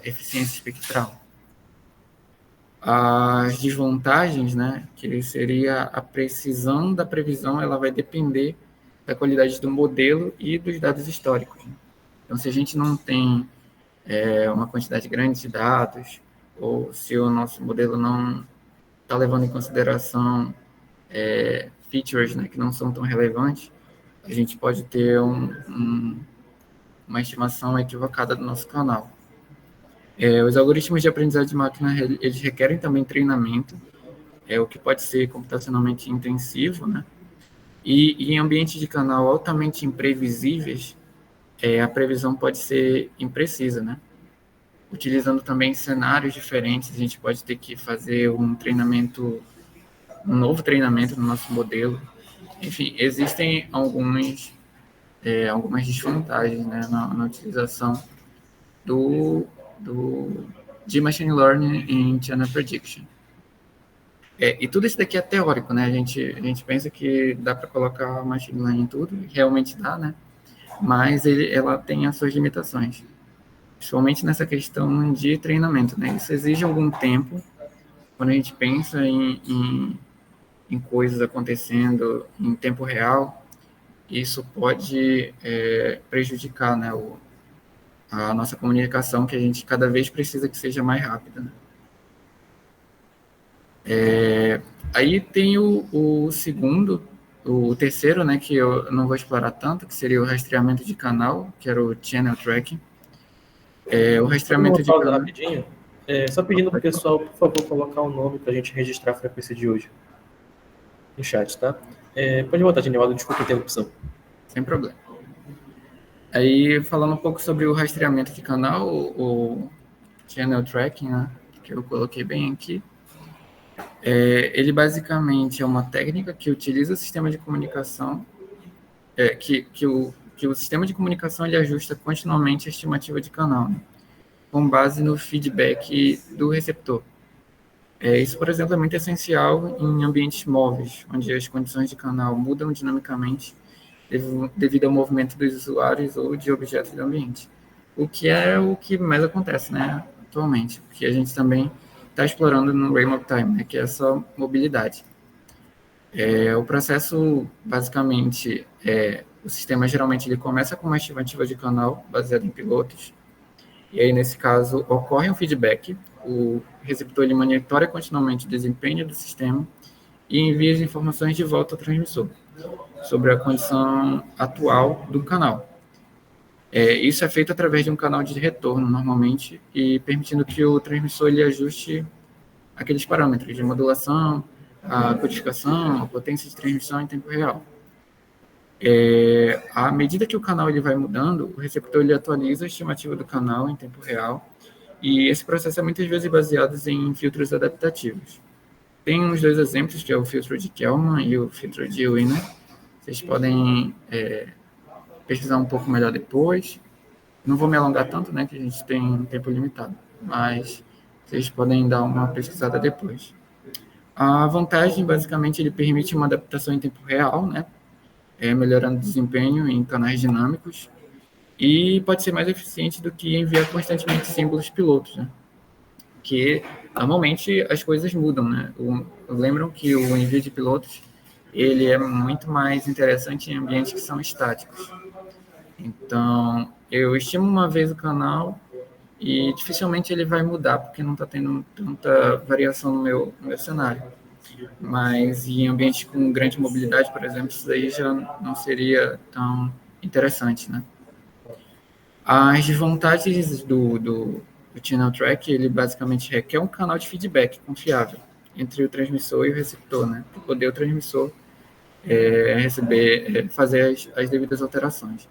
eficiência espectral. As desvantagens, né, que seria a precisão da previsão, ela vai depender da qualidade do modelo e dos dados históricos. Né? Então, se a gente não tem uma quantidade grande de dados, ou se o nosso modelo não está levando em consideração features, né, que não são tão relevantes, a gente pode ter uma estimação equivocada do nosso canal. Os algoritmos de aprendizado de máquina, eles requerem também treinamento, o que pode ser computacionalmente intensivo, né? E em ambientes de canal altamente imprevisíveis, a previsão pode ser imprecisa, né? Utilizando também cenários diferentes, a gente pode ter que fazer um novo treinamento no nosso modelo. Enfim, existem algumas desvantagens, né, na utilização de Machine Learning em Channel Prediction. E tudo isso daqui é teórico, né? A gente pensa que dá para colocar Machine Learning em tudo, realmente dá, né? mas ela tem as suas limitações, principalmente nessa questão de treinamento, né? Isso exige algum tempo, quando a gente pensa em coisas acontecendo em tempo real, isso pode prejudicar, né, a nossa comunicação, que a gente cada vez precisa que seja mais rápida, né? Aí tem o segundo, o terceiro, né, que eu não vou explorar tanto, que seria o rastreamento de canal, que era o channel tracking. O Pode uma rastreamento de pausa canal... rapidinho? Só pedindo para o pessoal, por favor, colocar o nome para a gente registrar a frequência de hoje no chat, tá? Pode voltar, Genivaldo, desculpa a interrupção. Sem problema. Aí, falando um pouco sobre o rastreamento de canal, o channel tracking, né, que eu coloquei bem aqui, ele basicamente é uma técnica que utiliza o sistema de comunicação, que o sistema de comunicação ele ajusta continuamente a estimativa de canal, né, com base no feedback do receptor. Isso, por exemplo, é muito essencial em ambientes móveis, onde as condições de canal mudam dinamicamente devido ao movimento dos usuários ou de objetos do ambiente. O que é o que mais acontece, né, atualmente, que a gente também está explorando no Remote Time, né, que é essa mobilidade. O processo, basicamente, o sistema geralmente ele começa com uma estimativa de canal baseada em pilotos, e aí, nesse caso, ocorre um feedback, o receptor ele monitora continuamente o desempenho do sistema e envia as informações de volta ao transmissor sobre a condição atual do canal. Isso é feito através de um canal de retorno, normalmente, e permitindo que o transmissor ele ajuste aqueles parâmetros de modulação, a codificação, a potência de transmissão em tempo real. À medida que o canal ele vai mudando, o receptor ele atualiza a estimativa do canal em tempo real, e esse processo é muitas vezes baseado em filtros adaptativos. Tem uns dois exemplos, que é o filtro de Kelman e o filtro de Wiener. Vocês podem pesquisar um pouco melhor depois. Não vou me alongar tanto, né, que a gente tem um tempo limitado, mas vocês podem dar uma pesquisada depois. A vantagem, basicamente, ele permite uma adaptação em tempo real, né, melhorando o desempenho em canais dinâmicos, e pode ser mais eficiente do que enviar constantemente símbolos pilotos, né, que normalmente as coisas mudam, né. Lembram que o envio de pilotos ele é muito mais interessante em ambientes que são estáticos. Então, eu estimo uma vez o canal e dificilmente ele vai mudar, porque não está tendo tanta variação no meu cenário. Mas em ambientes com grande mobilidade, por exemplo, isso daí já não seria tão interessante, né? As desvantagens do Channel Track, ele basicamente requer um canal de feedback confiável entre o transmissor e o receptor, né? Para poder o transmissor fazer as devidas alterações.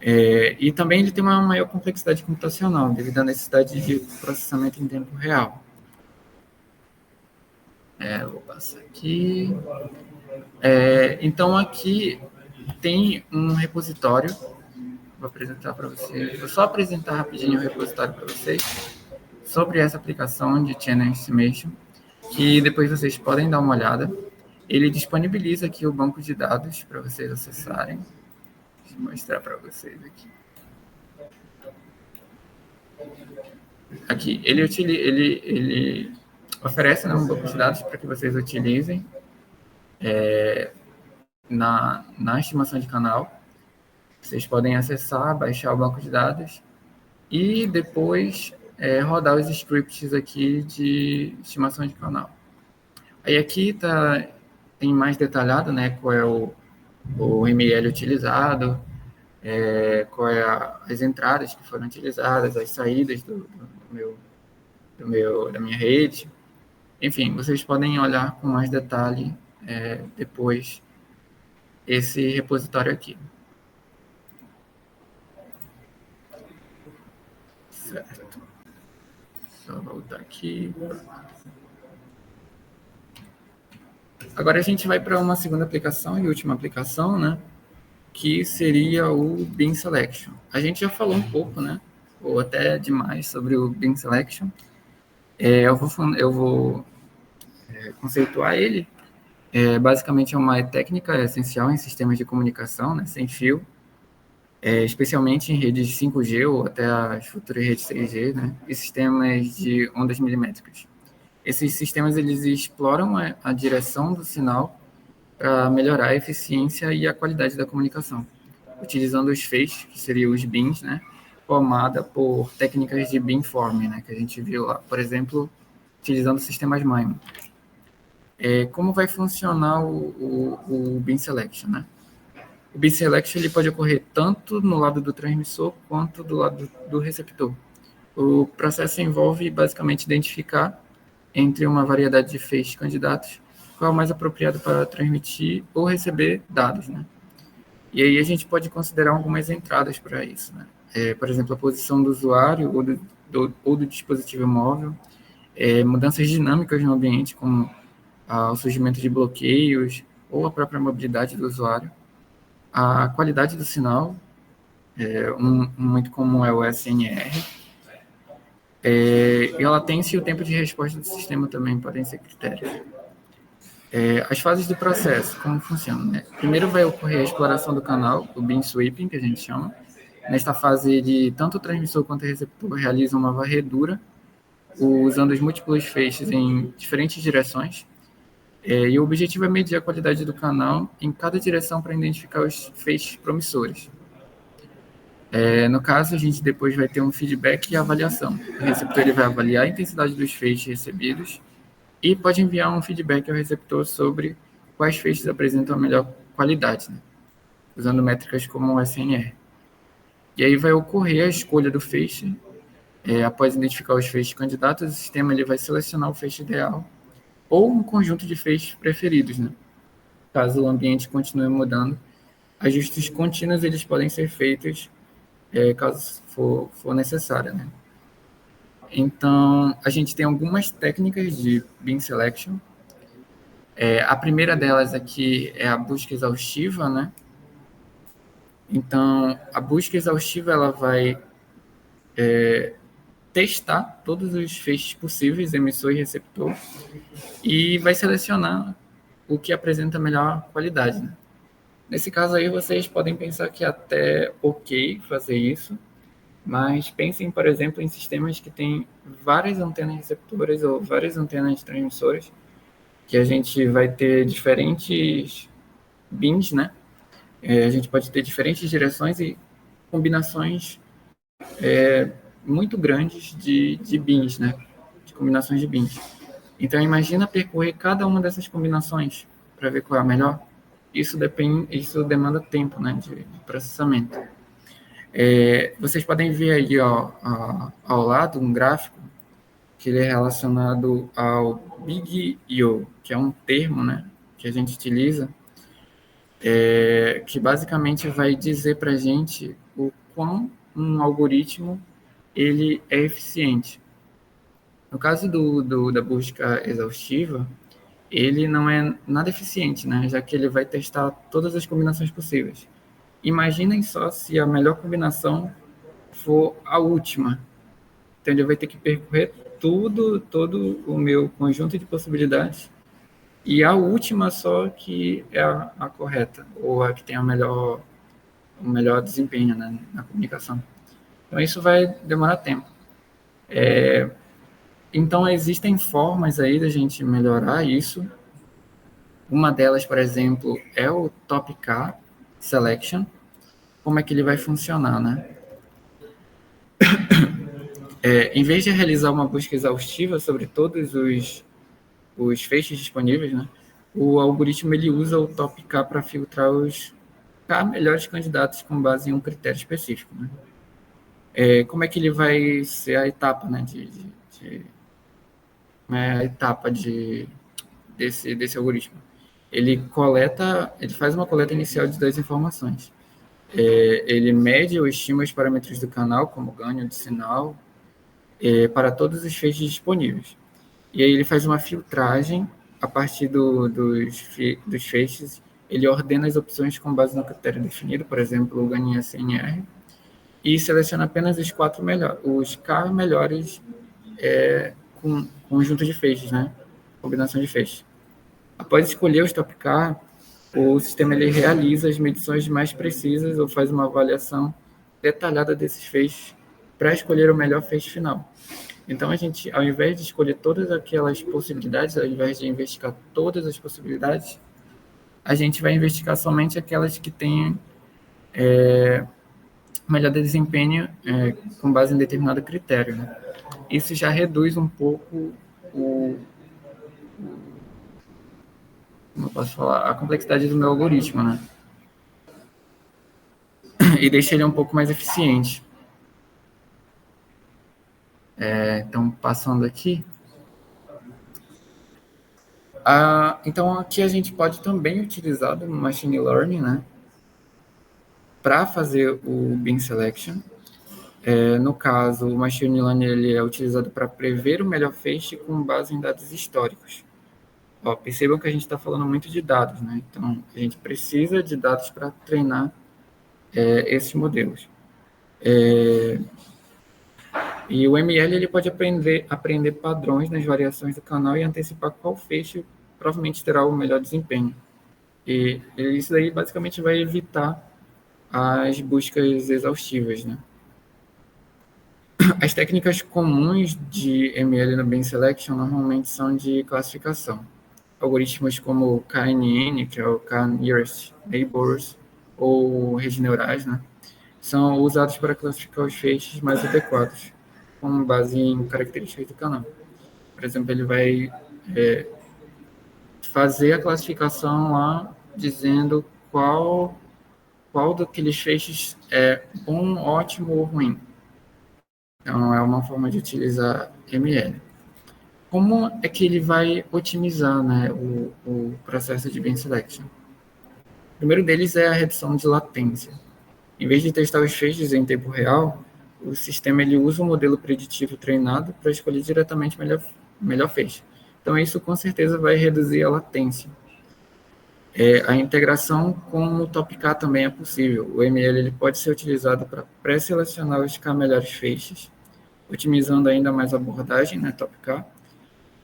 E também ele tem uma maior complexidade computacional, devido à necessidade de processamento em tempo real. Vou passar aqui. Então, aqui tem um repositório. Vou apresentar para vocês. Vou só apresentar rapidinho o repositório para vocês sobre essa aplicação de Channel Estimation, que depois vocês podem dar uma olhada. Ele disponibiliza aqui o banco de dados para vocês acessarem. Deixa eu mostrar para vocês aqui. Aqui, ele oferece, né, um banco de dados para que vocês utilizem na estimação de canal. Vocês podem acessar, baixar o banco de dados e depois rodar os scripts aqui de estimação de canal. Aí aqui tem mais detalhado, né, qual é o ML utilizado, qual é as entradas que foram utilizadas, as saídas da minha rede. Enfim, vocês podem olhar com mais detalhe depois esse repositório aqui. Certo. Só voltar aqui. Agora a gente vai para uma segunda aplicação e última aplicação, né? Que seria o Bin Selection. A gente já falou um pouco, né? Ou até demais sobre o Bin Selection. Eu vou conceituar ele. Basicamente é uma técnica essencial em sistemas de comunicação, né, sem fio, especialmente em redes 5G ou até as futuras redes 6G, né, e sistemas de ondas milimétricas. Esses sistemas eles exploram a direção do sinal para melhorar a eficiência e a qualidade da comunicação, utilizando os feixes, que seriam os beams, né, formada por técnicas de beamforming, né, que a gente viu lá, por exemplo, utilizando sistemas MIMO. Como vai funcionar o beam selection, né? O beam selection ele pode ocorrer tanto no lado do transmissor quanto do lado do receptor. O processo envolve basicamente identificar entre uma variedade de feixes candidatos qual é o mais apropriado para transmitir ou receber dados, né? E aí a gente pode considerar algumas entradas para isso, né? Por exemplo, a posição do usuário ou do dispositivo móvel, mudanças dinâmicas no ambiente, como o surgimento de bloqueios ou a própria mobilidade do usuário, a qualidade do sinal, muito comum é o SNR, e a latência e o tempo de resposta do sistema também podem ser critérios. As fases do processo, como funciona, né? Primeiro vai ocorrer a exploração do canal, o beam sweeping, que a gente chama. Nesta fase, tanto o transmissor quanto o receptor realizam uma varredura, usando os múltiplos feixes em diferentes direções. E o objetivo é medir a qualidade do canal em cada direção para identificar os feixes promissores. No caso, a gente depois vai ter um feedback e avaliação. O receptor ele vai avaliar a intensidade dos feixes recebidos e pode enviar um feedback ao receptor sobre quais feixes apresentam a melhor qualidade, né? Usando métricas como o SNR. E aí vai ocorrer a escolha do feixe. Após identificar os feixes candidatos, o sistema ele vai selecionar o feixe ideal ou um conjunto de feixes preferidos, né? Caso o ambiente continue mudando, ajustes contínuos eles podem ser feitos caso for necessário, né? Então, a gente tem algumas técnicas de beam selection. A primeira delas aqui é a busca exaustiva, né? Então, a busca exaustiva ela vai testar todos os feixes possíveis, emissor e receptor, e vai selecionar o que apresenta melhor qualidade, né? Nesse caso aí, vocês podem pensar que é até ok fazer isso, mas pensem, por exemplo, em sistemas que têm várias antenas receptoras ou várias antenas transmissoras, que a gente vai ter diferentes beams, né? A gente pode ter diferentes direções e combinações muito grandes de beams, né? De combinações de beams. Então, imagina percorrer cada uma dessas combinações para ver qual é a melhor. Isso demanda tempo, né, de processamento. Vocês podem ver aí ao lado um gráfico que ele é relacionado ao Big I/O, que é um termo, né, que a gente utiliza, que basicamente vai dizer para a gente o quão um algoritmo ele é eficiente. No caso da busca exaustiva, ele não é nada eficiente, né, já que ele vai testar todas as combinações possíveis. Imaginem só se a melhor combinação for a última. Então, ele vai ter que percorrer todo o meu conjunto de possibilidades e a última só que é a correta, ou a que tem o melhor desempenho, né, na comunicação. Então, isso vai demorar tempo. Então, existem formas aí da gente melhorar isso. Uma delas, por exemplo, é o Top K Selection. Como é que ele vai funcionar, né? Em vez de realizar uma busca exaustiva sobre todos os feixes disponíveis, né, o algoritmo ele usa o Top K para filtrar os K melhores candidatos com base em um critério específico, né? Como é que ele vai ser a etapa, né, desse algoritmo? Ele faz uma coleta inicial de 2 informações. Ele mede ou estima os parâmetros do canal, como ganho de sinal, para todos os feixes disponíveis. E aí ele faz uma filtragem a partir dos feixes, ele ordena as opções com base no critério definido, por exemplo, o ganho em SNR, e seleciona apenas os K melhores com conjunto de feixes, né? Combinação de feixes. Após escolher os top K, o sistema ele realiza as medições mais precisas ou faz uma avaliação detalhada desses feixes para escolher o melhor feixe final. Então, a gente, ao invés de escolher todas aquelas possibilidades, ao invés de investigar todas as possibilidades, a gente vai investigar somente aquelas que têm melhor desempenho com base em determinado critério, né? Isso já reduz um pouco como eu posso falar, a complexidade do meu algoritmo, né? E deixa ele um pouco mais eficiente. Então, passando aqui. Então, aqui a gente pode também utilizar o Machine Learning, né? Para fazer o Bin Selection. No caso, o Machine Learning ele é utilizado para prever o melhor feixe com base em dados históricos. Percebam que a gente está falando muito de dados, né? Então, a gente precisa de dados para treinar esses modelos. E o ML ele pode aprender padrões nas variações do canal e antecipar qual feixe provavelmente terá o melhor desempenho. E isso aí basicamente vai evitar as buscas exaustivas, né? As técnicas comuns de ML no Bin Selection normalmente são de classificação. Algoritmos como o KNN, que é o K-Nearest Neighbors, ou redes neurais, né, são usados para classificar os feixes mais adequados, com base em características do canal. Por exemplo, ele vai fazer a classificação lá, dizendo qual daqueles feixes é bom, ótimo ou ruim. Então, é uma forma de utilizar ML. Como é que ele vai otimizar, né, o processo de Bin Selection? O primeiro deles é a redução de latência. Em vez de testar os feixes em tempo real, o sistema ele usa um modelo preditivo treinado para escolher diretamente o melhor feixe. Então, isso com certeza vai reduzir a latência. A integração com o TopK também é possível. O ML ele pode ser utilizado para pré-selecionar os K melhores feixes, otimizando ainda mais a abordagem, né, TopK,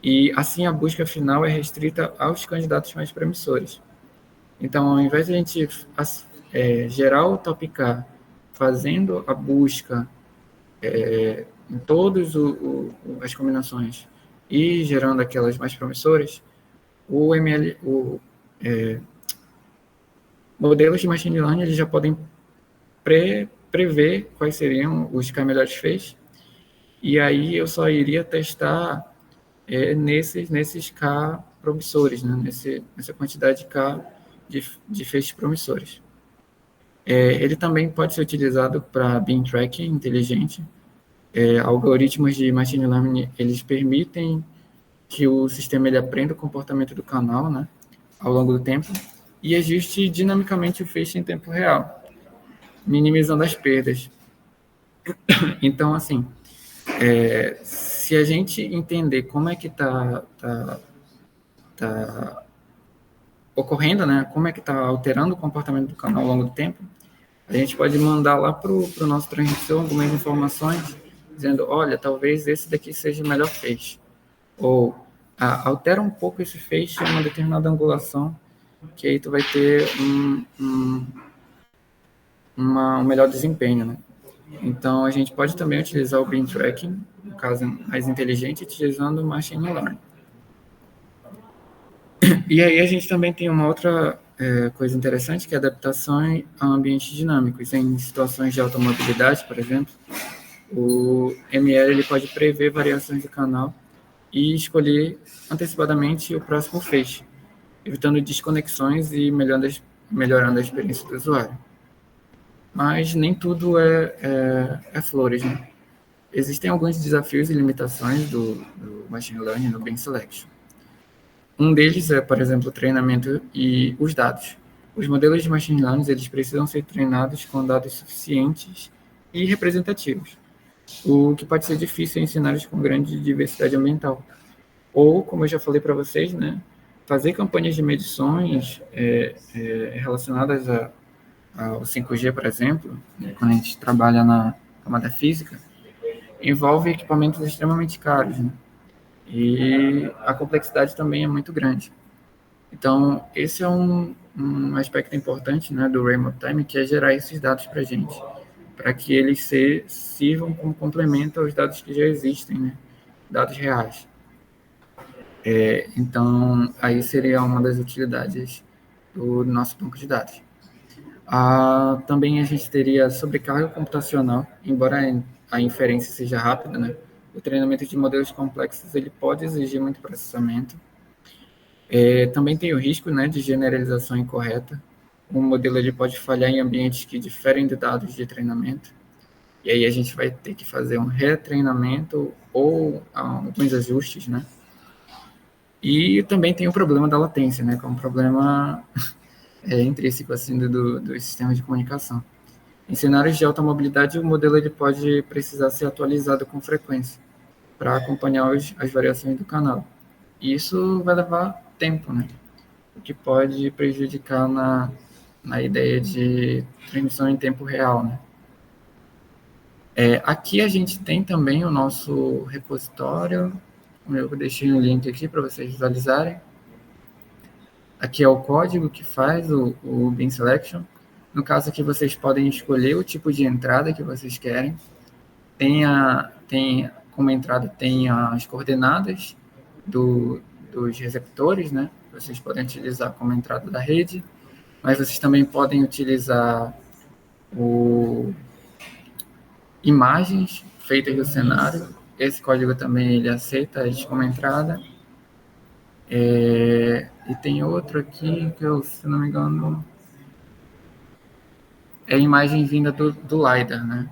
e assim a busca final é restrita aos candidatos mais promissores. Então, ao invés de a gente gerar o TopK fazendo a busca em todas as combinações e gerando aquelas mais promissoras, o ML, modelos de machine learning eles já podem prever quais seriam os K melhores feixes, e aí eu só iria testar nesses K promissores, né? Nessa quantidade de K de feixes promissores. Ele também pode ser utilizado para Bin Tracking inteligente. Algoritmos de machine learning, eles permitem que o sistema ele aprenda o comportamento do canal, né, ao longo do tempo e ajuste dinamicamente o feixe em tempo real, minimizando as perdas. Então, assim, se a gente entender como é que está ocorrendo, né, como é que está alterando o comportamento do canal ao longo do tempo, a gente pode mandar lá para o nosso transmissor algumas informações, dizendo, olha, talvez esse daqui seja o melhor feixe. Ou altera um pouco esse feixe em uma determinada angulação, que aí tu vai ter um melhor desempenho, né? Então, a gente pode também utilizar o Bin Tracking, no caso mais inteligente, utilizando o Machine Learning. E aí a gente também tem uma outra coisa interessante, que é a adaptação a ambientes dinâmicos. Em situações de alta mobilidade, por exemplo, o ML ele pode prever variações do canal e escolher antecipadamente o próximo feixe, evitando desconexões e melhorando a experiência do usuário. Mas nem tudo é flores, né? Existem alguns desafios e limitações do Machine Learning no Bin Selection. Um deles é, por exemplo, o treinamento e os dados. Os modelos de Machine Learning eles precisam ser treinados com dados suficientes e representativos, o que pode ser difícil em cenários com grande diversidade ambiental. Ou, como eu já falei para vocês, né, fazer campanhas de medições relacionadas ao 5G, por exemplo, né, quando a gente trabalha na camada física, envolve equipamentos extremamente caros, né, e a complexidade também é muito grande. Então, esse é um aspecto importante, né, do Remote Time, que é gerar esses dados para a gente, para que eles sirvam como complemento aos dados que já existem, né, dados reais. Então, aí seria uma das utilidades do nosso banco de dados. Também a gente teria sobrecarga computacional, embora a inferência seja rápida, né? O treinamento de modelos complexos ele pode exigir muito processamento. Também tem o risco, né, de generalização incorreta. O modelo ele pode falhar em ambientes que diferem de dados de treinamento. E aí a gente vai ter que fazer um retreinamento ou alguns ajustes, né? E também tem o problema da latência, né? Que é um problema intrínseco assim dos sistemas de comunicação. Em cenários de alta mobilidade, o modelo ele pode precisar ser atualizado com frequência para acompanhar as variações do canal. E isso vai levar tempo, né? O que pode prejudicar na ideia de transmissão em tempo real, né? Aqui a gente tem também o nosso repositório. Eu deixei um link aqui para vocês visualizarem. Aqui é o código que faz o Bin Selection. No caso aqui, vocês podem escolher o tipo de entrada que vocês querem. Como entrada, tem as coordenadas dos receptores, né? Vocês podem utilizar como entrada da rede, mas vocês também podem utilizar imagens feitas do cenário. Esse código também ele aceita isso como entrada. E tem outro aqui que eu, se não me engano, é a imagem vinda do LiDAR, né?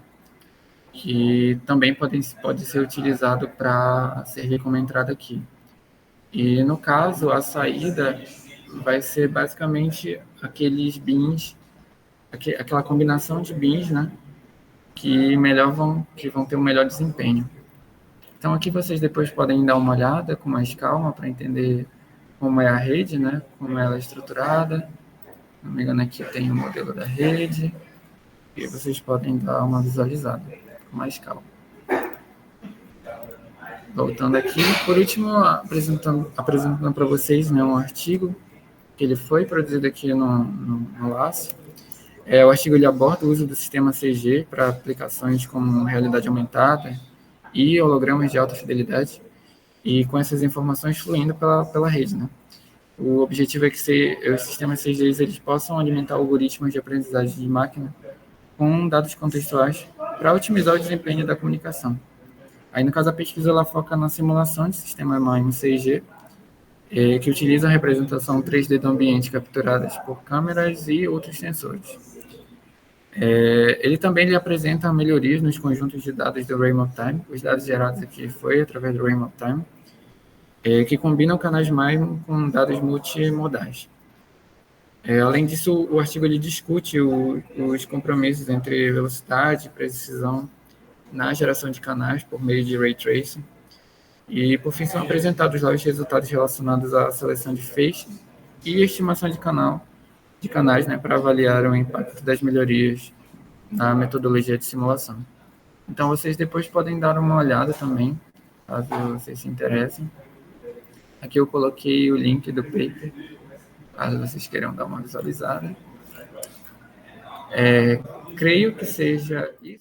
Que também pode ser utilizado para servir como entrada aqui. E no caso, a saída vai ser basicamente aqueles bins, aquela combinação de bins, né? Que vão ter um melhor desempenho. Então aqui vocês depois podem dar uma olhada com mais calma para entender como é a rede, né? Como ela é estruturada. Se não me engano, aqui tem o modelo da rede. E vocês podem dar uma visualizada com mais calma. Voltando aqui, por último, apresentando para vocês, né, um artigo que ele foi produzido aqui no LACE. O artigo ele aborda o uso do sistema CG para aplicações como realidade aumentada e hologramas de alta fidelidade, e com essas informações fluindo pela rede, né? O objetivo é que os sistemas CG eles possam alimentar algoritmos de aprendizagem de máquina com dados contextuais para otimizar o desempenho da comunicação. Aí, no caso, a pesquisa ela foca na simulação de sistema MIME 6G, que utiliza a representação 3D do ambiente capturadas por câmeras e outros sensores. Ele também apresenta melhorias nos conjuntos de dados do Remote Time. Os dados gerados aqui foi através do Remote Time, que combinam canais MIME com dados multimodais. Além disso, o artigo ele discute os compromissos entre velocidade e precisão na geração de canais por meio de Ray Tracing. E, por fim, são apresentados lá os resultados relacionados à seleção de feixe e estimação de canais, né, para avaliar o impacto das melhorias na metodologia de simulação. Então, vocês depois podem dar uma olhada também, caso vocês se interessem. Aqui eu coloquei o link do paper, caso vocês queiram dar uma visualizada. Creio que seja isso.